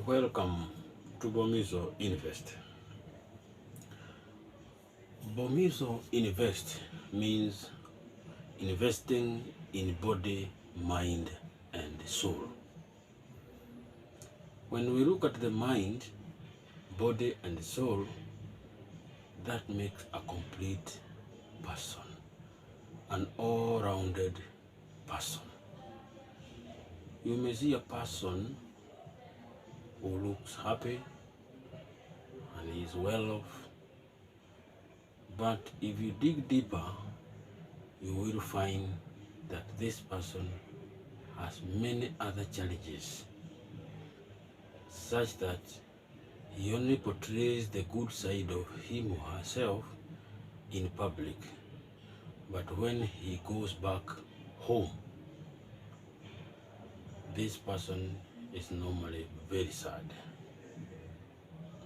Welcome to Bomizo Invest. Bomizo Invest means investing in body, mind, and soul. When we look at the mind, body, and soul, that makes a complete person, an all-rounded person. You may see a person who looks happy and is well off, but if you dig deeper, you will find that this person has many other challenges, such that he only portrays the good side of him or herself in public, but when he goes back home, this person is normally very sad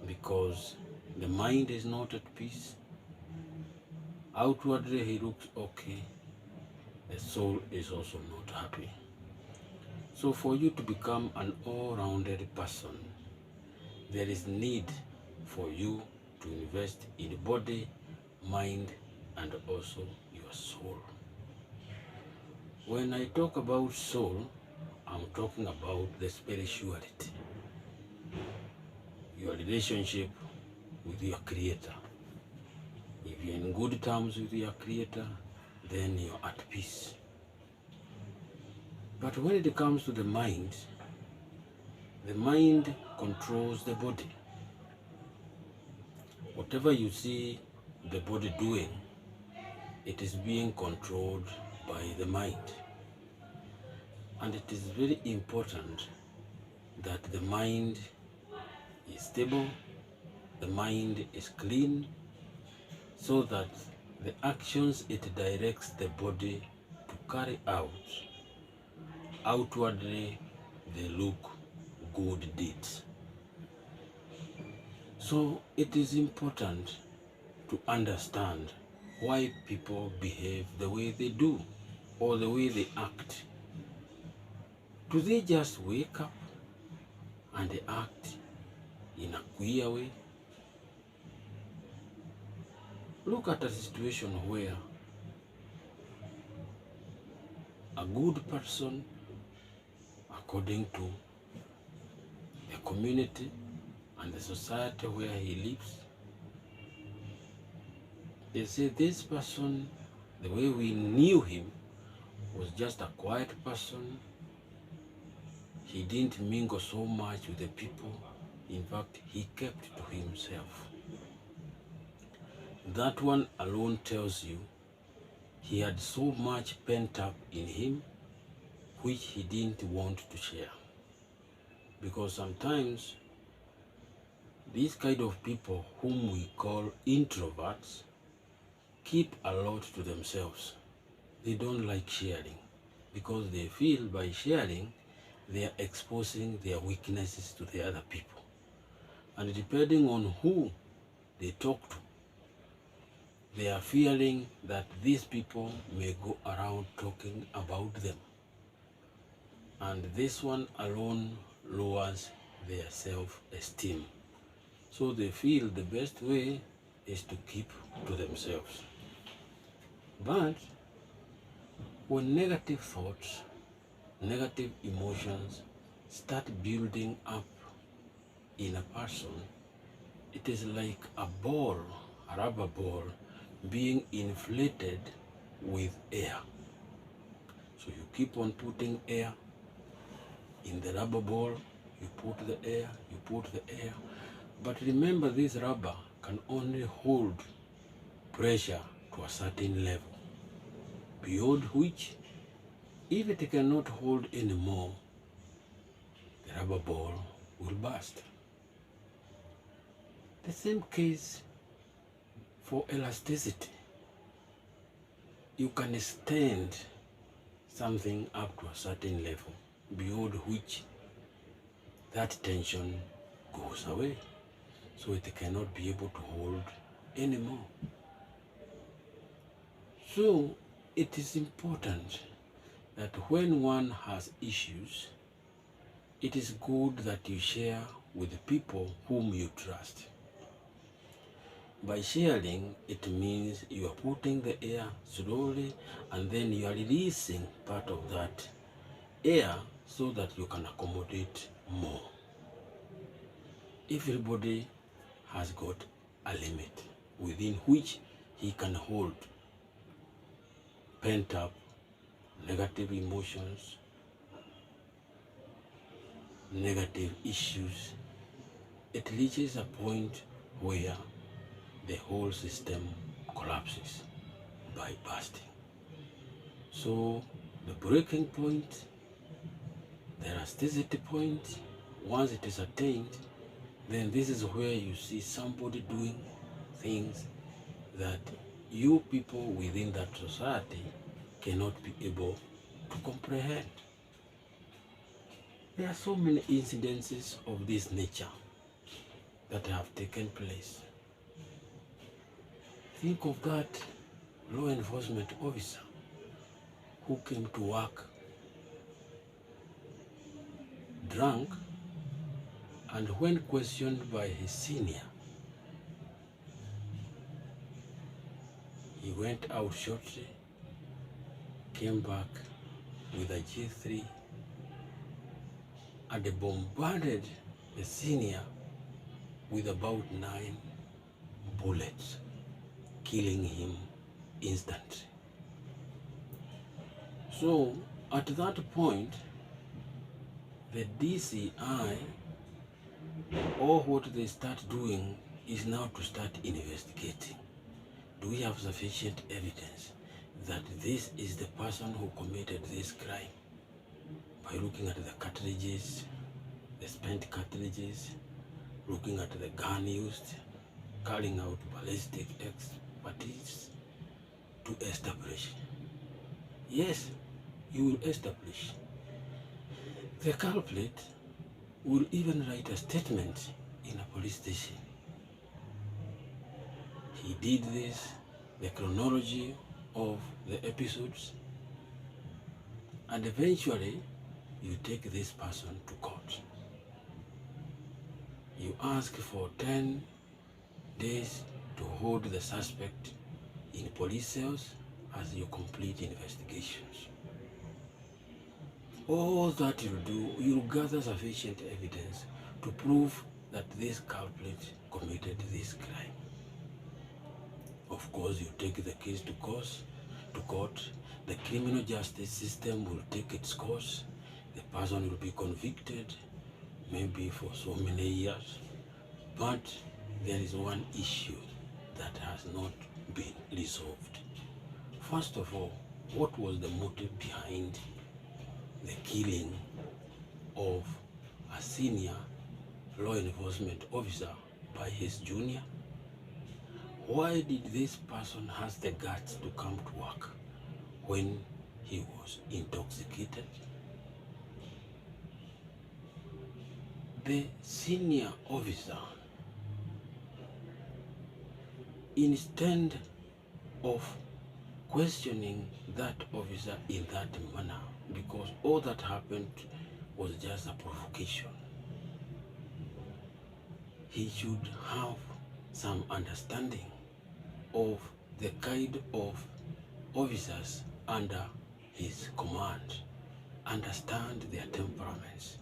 because the mind is not at peace. Outwardly he looks okay, the soul is also not happy. So for you to become an all-rounded person, there is need for you to invest in body, mind, and also your soul. When I talk about soul, I'm talking about the spirituality, your relationship with your Creator. If you're in good terms with your Creator, then you're at peace. But when it comes to the mind controls the body. Whatever you see the body doing, it is being controlled by the mind. And it is very important that the mind is stable, the mind is clean, so that the actions it directs the body to carry out, outwardly they look good deeds. So it is important to understand why people behave the way they do or the way they act. Do they just wake up and they act in a queer way? Look at a situation where a good person, according to the community and the society where he lives, they say this person, the way we knew him, was just a quiet person. He didn't mingle so much with the people. In fact, he kept to himself. That one alone tells you he had so much pent up in him which he didn't want to share. Because sometimes these kind of people whom we call introverts keep a lot to themselves. They don't like sharing because they feel by sharing they are exposing their weaknesses to the other people. And depending on who they talk to, they are fearing that these people may go around talking about them. And this one alone lowers their self-esteem. So they feel the best way is to keep to themselves. But when negative thoughts, negative emotions start building up in a person, it is like a ball, a rubber ball, being inflated with air. So you keep on putting air in the rubber ball, you put the air, you put the air. But remember, this rubber can only hold pressure to a certain level, beyond which, if it cannot hold anymore, the rubber ball will burst. The same case for elasticity. You can extend something up to a certain level, beyond which that tension goes away, so it cannot be able to hold anymore. So it is important that when one has issues, it is good that you share with the people whom you trust. By sharing, it means you are putting the air slowly and then you are releasing part of that air so that you can accommodate more. Everybody has got a limit within which he can hold pent up negative emotions, negative issues. It reaches a point where the whole system collapses by bursting. So the breaking point, the elasticity point, once it is attained, then this is where you see somebody doing things that you people within that society cannot be able to comprehend. There are so many incidences of this nature that have taken place. Think of that law enforcement officer who came to work drunk, and when questioned by his senior, he went out shortly, came back with a G3 and bombarded the senior with about 9 bullets, killing him instantly. So at that point, the DCI, or what they start doing is now to start investigating. Do we have sufficient evidence that this is the person who committed this crime? By looking at the cartridges, the spent cartridges, looking at the gun used, carrying out ballistic expertise to establish. Yes, you will establish. The culprit will even write a statement in a police station. He did this, the chronology of the episodes, and eventually you take this person to court. You ask for 10 days to hold the suspect in police cells as you complete investigations. All that you'll do, you'll gather sufficient evidence to prove that this culprit committed this crime. Of course, you take the case to court. The criminal justice system will take its course. The person will be convicted, maybe for so many years. But there is one issue that has not been resolved. First of all, what was the motive behind the killing of a senior law enforcement officer by his junior? Why did this person have the guts to come to work when he was intoxicated? The senior officer, instead of questioning that officer in that manner, because all that happened was just a provocation, he should have some understanding of the kind of officers under his command, understand their temperaments,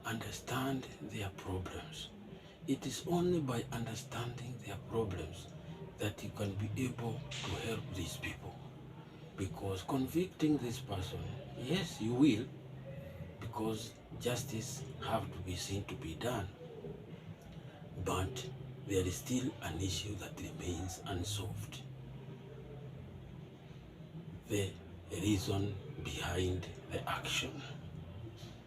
understand their problems. It is only by understanding their problems that you can be able to help these people. Because convicting this person, yes, you will, because justice have to be seen to be done. But there is still an issue that remains unsolved. The reason behind the action.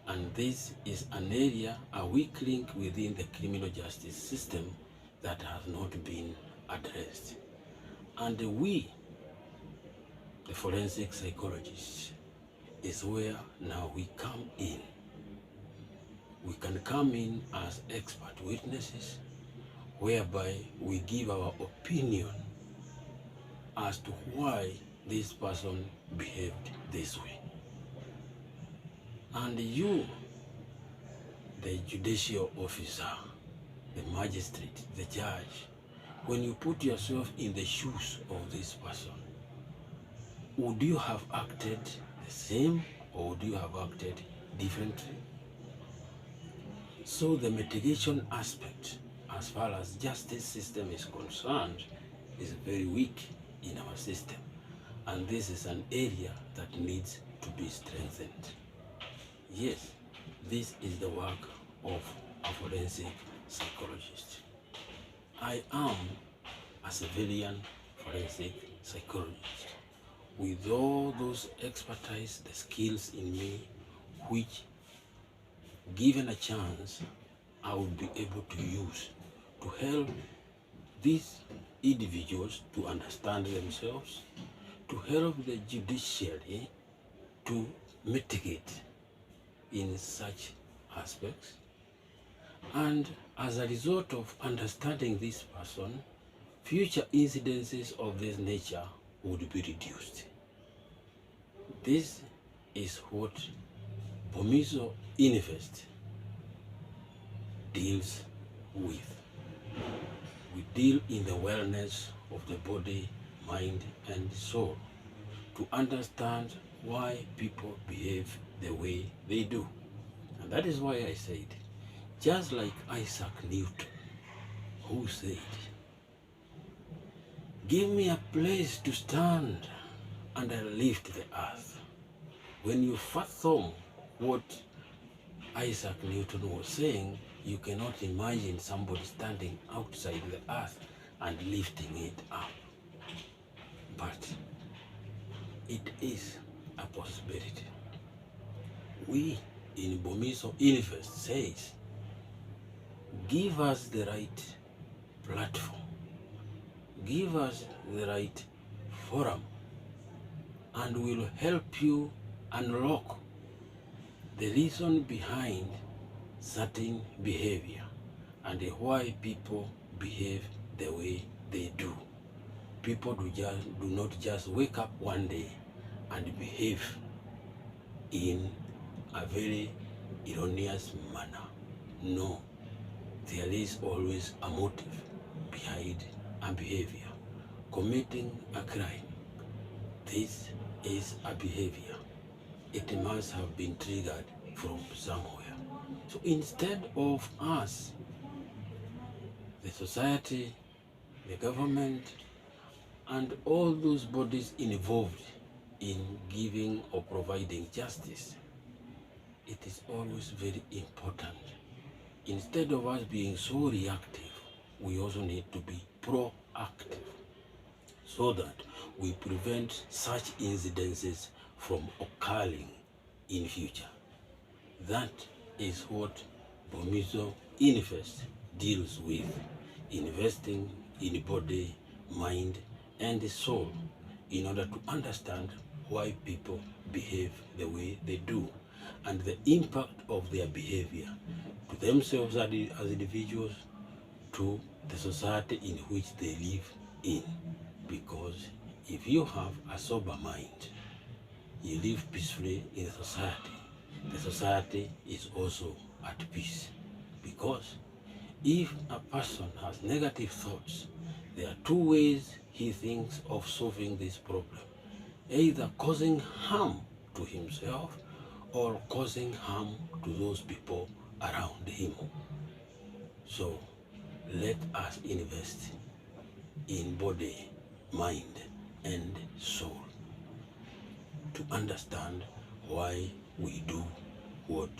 And this is an area, a weak link within the criminal justice system that has not been addressed. And we, the forensic psychologists, is where now we come in. We can come in as expert witnesses, whereby we give our opinion as to why this person behaved this way. And you, the judicial officer, the magistrate, the judge, when you put yourself in the shoes of this person, would you have acted the same or would you have acted differently? So the mitigation aspect, as far as justice system is concerned, is very weak in our system. And this is an area that needs to be strengthened. Yes, this is the work of a forensic psychologist. I am a civilian forensic psychologist with all those expertise, the skills in me, which, given a chance, I would be able to use to help these individuals to understand themselves, to help the judiciary to mitigate in such aspects. And as a result of understanding this person, future incidences of this nature would be reduced. This is what Bomizo Invest deals with. We deal in the wellness of the body, mind, and soul to understand why people behave the way they do. And that is why I said, just like Isaac Newton, who said, "Give me a place to stand and I'll lift the earth." When you fathom what Isaac Newton was saying, you cannot imagine somebody standing outside the earth and lifting it up. But it is a possibility. We in Bomizo Invest says, give us the right platform, give us the right forum, and we'll help you unlock the reason behind certain behavior and why people behave the way they do. People do not just wake up one day and behave in a very erroneous manner. No, there is always a motive behind a behavior. Committing a crime, this is a behavior. It must have been triggered from somewhere. So instead of us, the society, the government, and all those bodies involved in giving or providing justice, it is always very important. Instead of us being so reactive, we also need to be proactive so that we prevent such incidences from occurring in future. That is what Bomizo Invest deals with, investing in body, mind, and soul in order to understand why people behave the way they do and the impact of their behavior to themselves as individuals, to the society in which they live in. Because if you have a sober mind, you live peacefully in society, the society is also at peace. Because if a person has negative thoughts, there are two ways he thinks of solving this problem: either causing harm to himself or causing harm to those people around him. So let us invest in body, mind, and soul to understand why we do what